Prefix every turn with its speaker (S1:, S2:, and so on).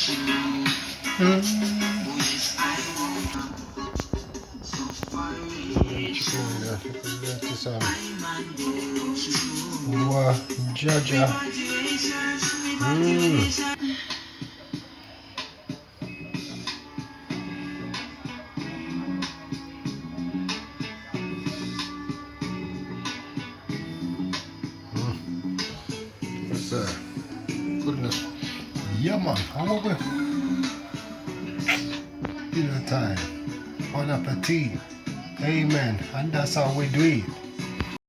S1: Mm. Jaja. What's that? Goodness. Yeah, man. How are we? Dinner time. Bon appetit. Amen. And that's how we do it.